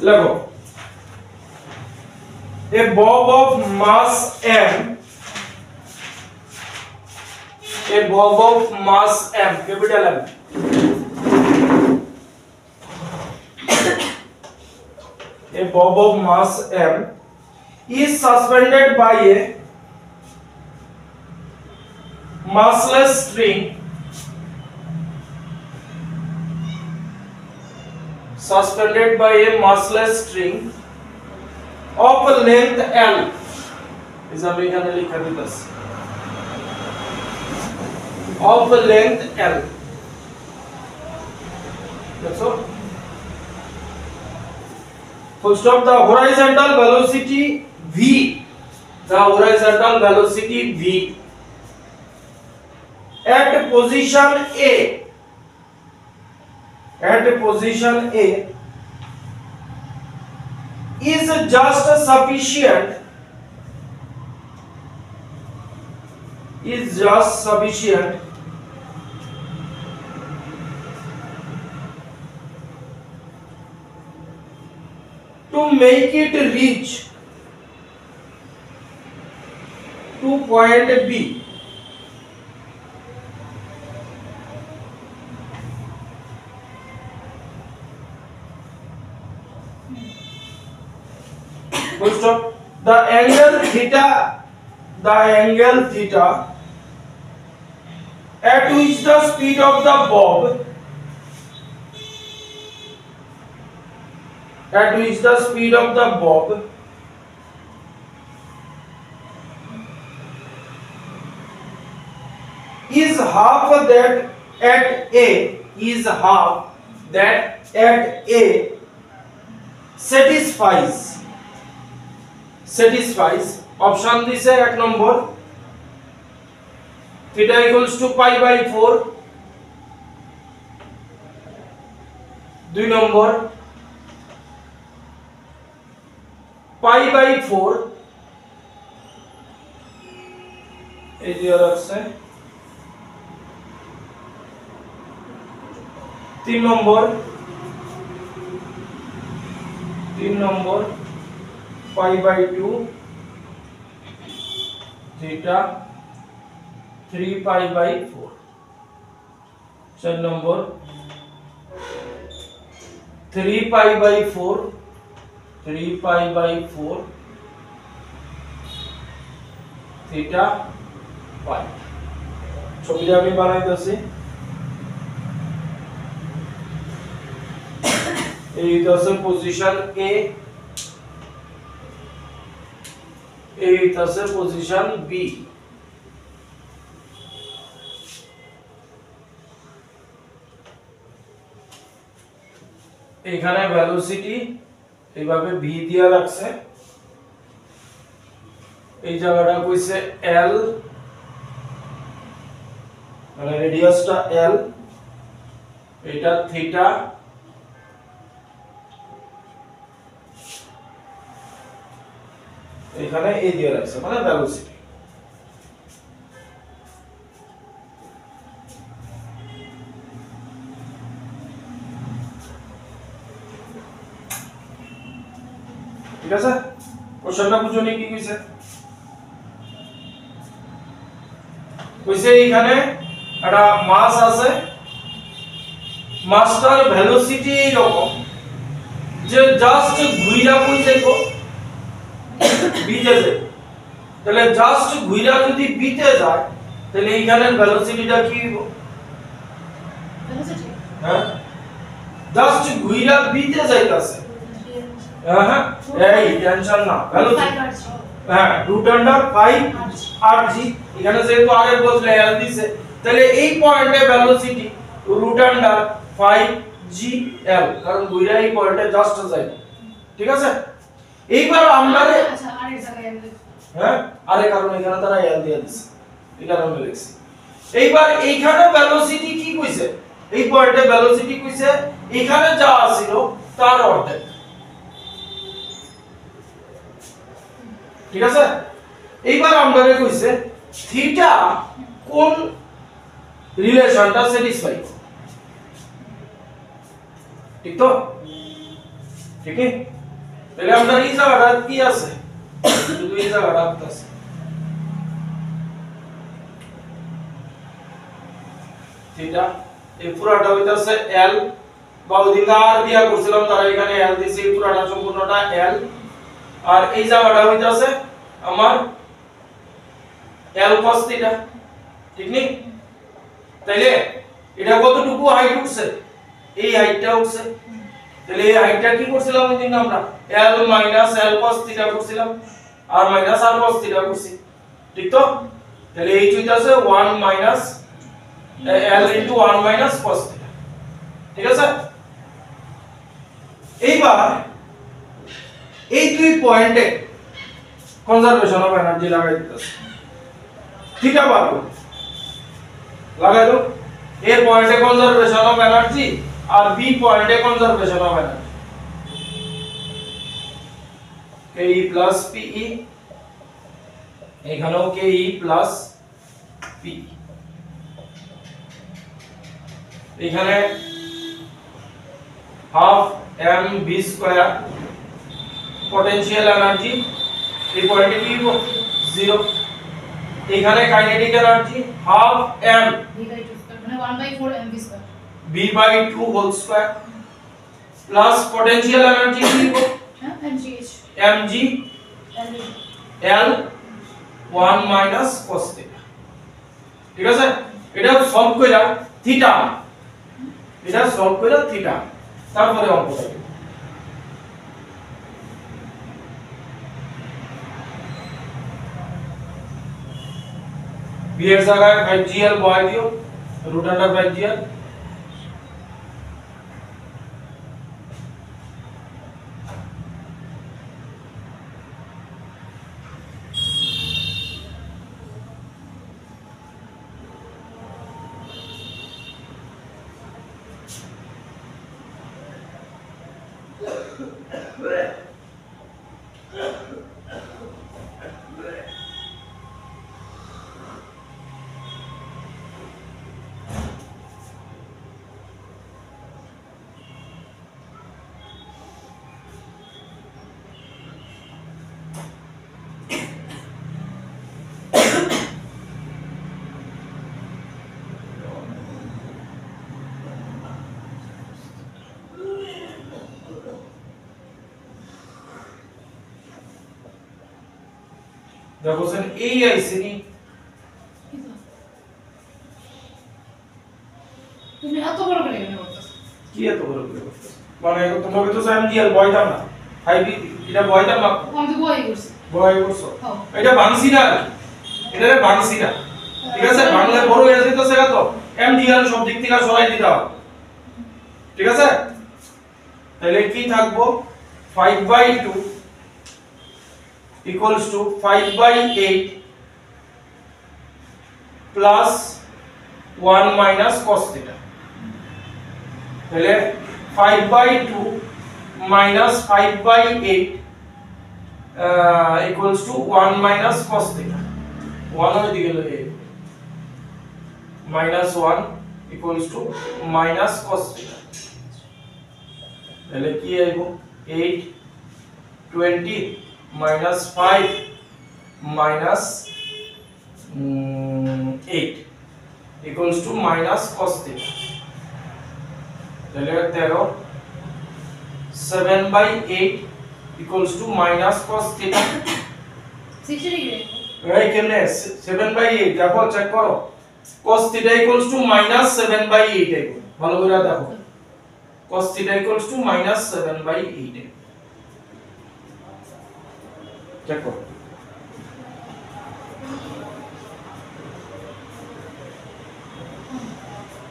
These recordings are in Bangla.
লেখো a bob of mass m, a bob of mass m, capital M, a bob of mass m is suspended by a massless string, suspended by a massless string of length L, is a এখানে লেখা দিতেছি, of length L. That's all. Full stop. The horizontal velocity v, the horizontal velocity v at position A, at position A is just sufficient, is just sufficient to make it reach to point B. Full stop. The angle theta at which the speed of the bob, at which the speed of the bob is half that at A, is half that at A satisfies option দিছে 1 নম্বর theta equals to pi by 4, 2 number pi by 4 এই যে আছে, 3 নম্বর pi by 2 theta 3 pi by 4, 4 number 3 pi by 4 theta pi. ছবিটা আমি বানাইতেছি, এই হচ্ছে পজিশন A, এই হচ্ছে পজিশন B. এখানে ভেলোসিটি এইভাবে v দিয়া রাখছে, এই জায়গাটা কইছে L, মানে রেডিয়াসটা L, এটা থিটা, এখানে এই দিয়ে রাখছে মানে ভেলোসিটি। ঠিক আছে, কোশ্চেনটা বুঝুনি কি কইছে? কইছে এখানে একটা মাস আছে, মাসটার ভেলোসিটি এইরকম যে জাস্ট ঘুইরা কই দেখো বিতে যায়, তাহলে জাস্ট ঘুইরা যদি বিতে যায় তাহলে এইখানের ভেলোসিটিটা কি হবে? ভেলোসিটি, হ্যাঁ জাস্ট ঘুইরা বিতে যাইতাছে, হ্যাঁ এই টেনশন না, ভেলোসিটি হ্যাঁ রুট আন্ডার 5 rg, এখানে যেহেতু r এর বদলে l দিছে তাহলে এই পয়েন্টে ভেলোসিটি রুট আন্ডার 5 gl, কারণ ঘুইরা এই পয়েন্টে জাস্ট যায়। ঠিক আছে, এইবার আমরা আচ্ছা আর এর জায়গায় l, হ্যাঁ আরে কারণ এখানে তারা l দিয়ে দিছে, এই কারণে লিখছি। এইবার এইখানে ভেলোসিটি কি কইছে, এই পয়েন্টে ভেলোসিটি কইছে এখানে যা ছিল তার অর্ধেক। ঠিক আছে, এইবার আমাদের কইছে থিটা কোন রিলেশনটা স্যাটিসফাই, ঠিক তো? ঠিক আছে তাহলে আমরা এই জায়গাটা কি আছে শুধু এই জায়গাটা আছে থিটা এই পুরাটা হইতাছে l বাউদিনটা আর দিয়া করছিলাম তারা এখানে l দিছে এই পুরাটা সম্পূর্ণটা l আর এই জায়গাটা হইতাছে আমার l cos থিটা ঠিক নেই তাইলে এটা কতটুকু হাইট উঠছে এই হাইটটা উঠছে তাহলে এই হাইটটা কি করছিলাম ওই দিন আমরা l - l cos থিটা করছিলাম আর মাইনাস r cos থিটা করছি ঠিক তো তাহলে এই হইতাছে 1 minus l into 1 minus cos theta ঠিক আছে এইবার এই দুই পয়েন্টে কনজারভেশন অফ এনার্জি লাগাই দিতেছে থিটা বার করো লাগাই দাও এ পয়েন্টে কনজারভেশন অফ এনার্জি আর বি পয়েন্টে conservation of energy ke plus pe এখানেও ke plus pe এখানে half m v square potential energy এই পয়েন্টে কি হবে 0 এখানে kinetic energy half m v by 2 whole square plus potential energy কি হবে mg l 1 minus cos theta ঠিক আছে এটা সলভ কইরা থিটা এটা সলভ কইরা থিটা তারপরে অঙ্কটা b এর জায়গায় 5gl বয় দিও রুট আন্ডার 5gl দেখো স্যার এই আইছে নি তুমি এত বড় করে কেন করতেছ কি এত বড় করে করতেছ মানে তোমাকে তো স্যার জিএল বয়তাম না হাইবি এটা বয়তাম না আমি তো বই করছি বয় করছো এটা ভাঙছি না এটা ভাঙছি না ঠিক আছে বাংলা বড় হয়ে যাইতেছে তো এমজিএল সব দিক থেকে সরাই দিতে হবে ঠিক আছে তাহলে কি থাকবো 5/2 equals to 5/8 plus 1 minus cos theta তাহলে 5/2 minus 5/8 equals to 1 minus cos theta 1 এর দিকে লয়ে minus 1 equals to minus cos theta তাহলে কি আইবো 8 20 minus 5 minus 8 equals to minus cos theta তাহলে 13 7/8 equals to minus cos theta 60 degree এই কেমনে 7/8 দেখো চেক করো cos theta equals to minus 7/8 ভালো করে দেখো cos theta equals to minus 7/8 check করো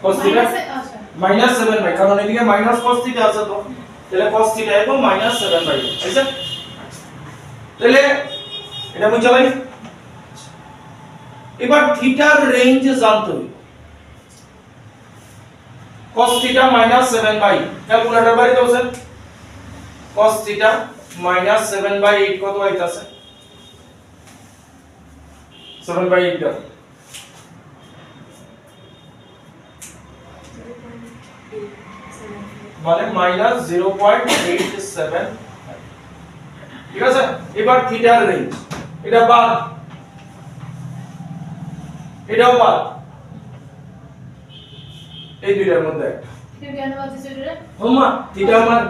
cos theta আচ্ছা minus 7/8 কারণ এদিকে minus cos theta আছে তো তাহলে cos theta এর minus 7/8 আচ্ছা তাহলে এটা বুঝছো ভাই এবার থিটার রেঞ্জ জানতে হবে cos theta minus 7/8 ক্যালকুলেটর বাইরে দাও স্যার cos theta minus 7/8 কত আইতাছে 7/8 দাও মানে মাইনাস 0.87। ঠিক আছে, এবার থিটার রেঞ্জ এটা বাদ, এটাও বাদ, এই দুইটার মধ্যে একটা তুমি কেন বলছিস রে? ওমা থিটা আমার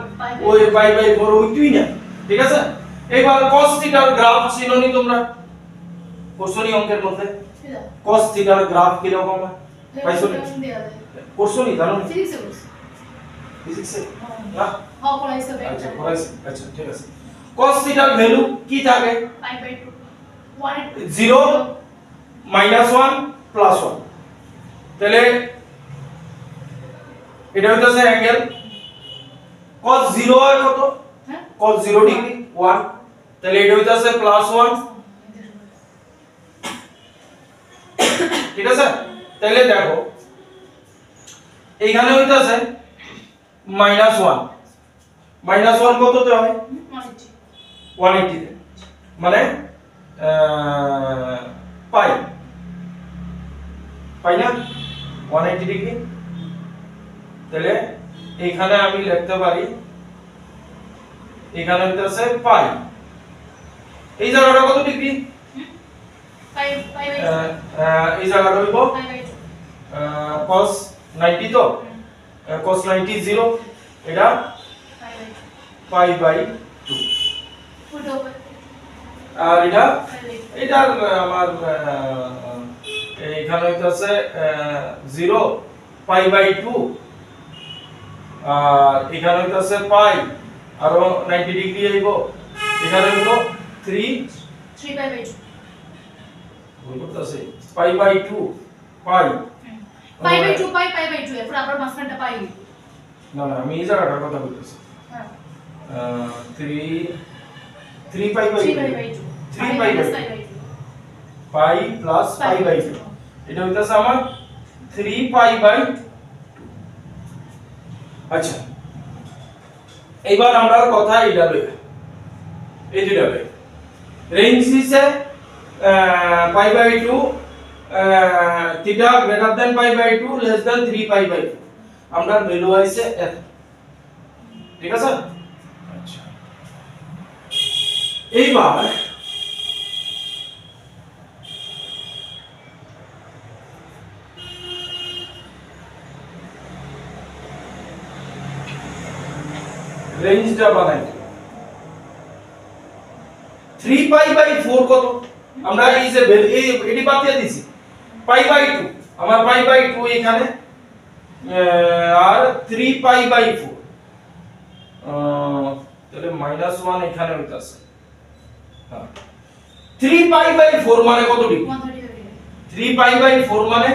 ওই পাই বাই 4 ওইটুই না। ঠিক আছে, এবার cos থিটার গ্রাফ চিনোনি তোমরা কোশ্চেনি অঙ্কের মধ্যে cos থিটার গ্রাফ কি রকম হয় পাইছো নি? কোশ্চেনি জানো নি? ফিজিক্সে না? হ্যাঁ পড়াইছো আচ্ছা পড়াইছি, আচ্ছা ঠিক আছে। cos থিটার ভ্যালু কি থাকে? Pi by 2 0 -1 +1। তাহলে এটা হইতাছে অ্যাঙ্গেল cos 0 হয় কত? হ্যাঁ cos 0 ডিগ্রি 1। তাহলে এটা হইতাছে +1। ঠিক আছে, তাহলে দেখো এইখানে হইতাছে -1 -1 কততে হয়? 180 তে, মানে পাই পাই না 180 ডিগ্রি। তাহলে এখানে আমি লিখতে পারি এখানে হইতাছে পাই, এই জায়গাটা কত ডিগ্রি? পাই বাই এই জায়গাটা হইব পাই বাই cos 90 তো cos 90 0, এটা পাই বাই 2, আর এটা এটা আমার এখানে হইতাছে 0 পাই বাই 2, আর এখানে হইতাছে পাই আর 90 ডিগ্রি আইবো, এখানে হইবো 3 পাই বাই 2 ভুল করতেছে pi by 2 pi pi by 2 pi by 2 এরপর আবার মাঝখানটা পাই। না না আমি এই জায়গাটার কথা বলতেছি। হ্যাঁ 3 pi by 3 pi by 2 3 pi by pi plus pi by 2, এটা হইতাছে আমার 3 পাই বাই 2। আচ্ছা এইবার আমরা কথা এটা লই, এই দুইটা লই রেঞ্জ দিছে pi by 2 theta greater than pi by 2 less than 3 pi by 2, আমরা ভ্যালু আইছে এত। ঠিক আছে, আচ্ছা এইবার রেঞ্জটা বানাই 3 পাই বাই 4 কত? আমরা এই যে এটি বাদ দিয়ে দিছি পাই বাই 2, আমার পাই বাই 2 এখানে আর 3 পাই বাই 4, তাহলে -1 এখানে হইতাছে। হ্যাঁ 3 পাই বাই 4 মানে কত ডিগ্রি? 3 পাই বাই 4 মানে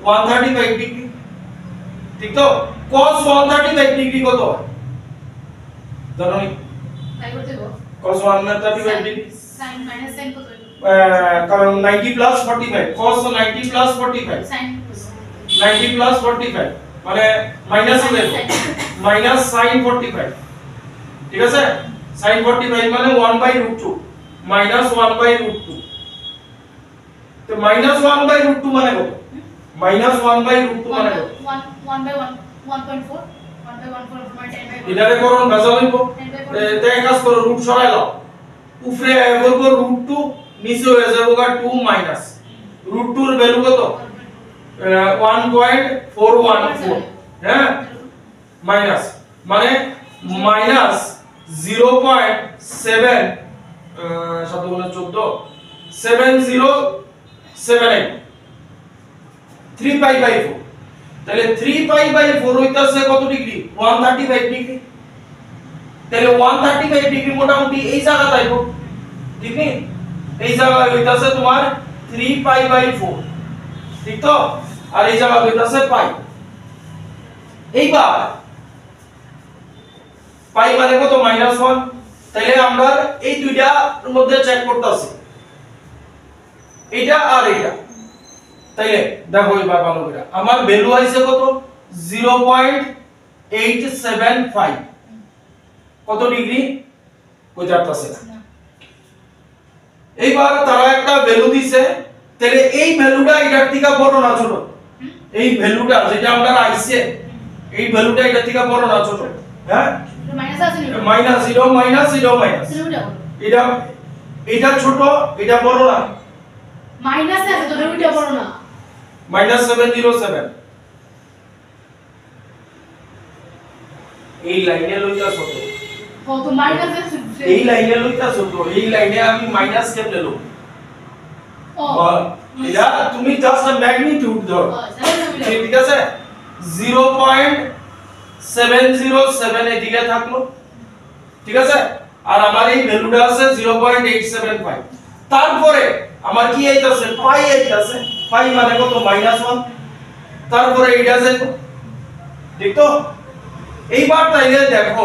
135 ডিগ্রি। ঠিক তো, cos 135 ডিগ্রি কত হয় জানো নি? তাই করতে গো cos 135 degree sin minus sin কত? কারণ 90 plus 45 cos 90 plus 45 sin 90 plus 45 মানে মাইনাস হবে মাইনাস sin 45। ঠিক আছে, sin 45 মানে 1/√2 মাইনাস 1/√2। তো মাইনাস 1/√2 মানে কত? মাইনাস 1/√2 মানে কত? 1 by 1 1.4 1 by 1.4 মানে 10 by 1 এটারে করুন ভেজাল হইব, তো এক কাজ করো রুট সরাই দাও, উপরে বলবো √2 নিচে হয়ে যাবে 2 মাইনাস √2 এর ভ্যালু কত? 1.414। হ্যাঁ মাইনাস মানে মাইনাস 0.7 শব্দ বলে 14 7078 3 পাই বাই 4। তাহলে 3 পাই বাই 4 হইতাছে কত ডিগ্রি? 135 ডিগ্রি। তাহলে 135 ডিগ্রি মোটামুটি এই জায়গা তাইবো, ঠিক নি? এই জায়গা হইতাছে তোমার 3 পাই বাই 4, ঠিক তো? আর এই জায়গা হইতাছে পাই। এইবার পাই মানে কত? -1। তাহলে আমরা এই দুইটার মধ্যে চেক করতেছি এটা আর এটা। তাইলে দেখো এবার ভালো করে আমার ভ্যালু আইছে কত? 0.875 কত ডিগ্রি? কই যাচ্ছে না। এইবার তারা একটা ভ্যালু দিছে, তাহলে এই ভ্যালুটা এটার থেকে বড় না ছোট? এই ভ্যালুটা যেটা আমরা আইছে এই ভ্যালুটা এটা থেকে বড় না ছোট? হ্যাঁ মাইনাস আছে নি মাইনাস 0 মাইনাস 0 মাইনাস এটা এটা ছোট এটা বড় না? মাইনাস আছে তো ওইটা বড় না মাইনাস 707 এই লাইনে লইতা ছোট কত মাইনাস আছে এই লাইনে লইতা ছোট এই লাইনে আমি মাইনাস কেমনে লব ও এটা তুমি জাস্ট ম্যাগনিটিউড ধরো ঠিক আছে 0.707 এদিকে থাকলো ঠিক আছে আর আমার এই ভ্যালুটা আছে 0.875 তারপরে আমার কি আইতাছে পাই আইতাছে পাই মানে কত -1 তারপরে এইটা আছে ঠিক তো এইবার তাইলে দেখো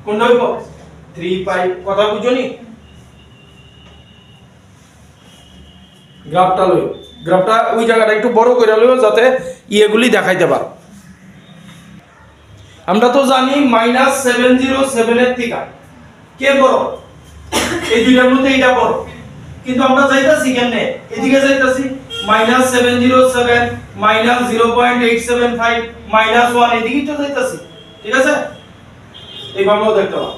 কোনটা হইব 3 পাই কথা বুঝনি গ্রাফটা ওই জায়গাটা একটু বড় করে লইও যাতে ইয়েগুলি দেখাইতে পারো আমরা তো জানি -707 এর থেকে কে বড় এই দুইটার মধ্যে এটা বড় কিন্তু আমরা যাইতাছি কেমনে এদিকে যাইতাছি -707 -0.875 -1 এদিকে তো যাইতাছি ঠিক আছে এইভাবেও দেখতে পাবো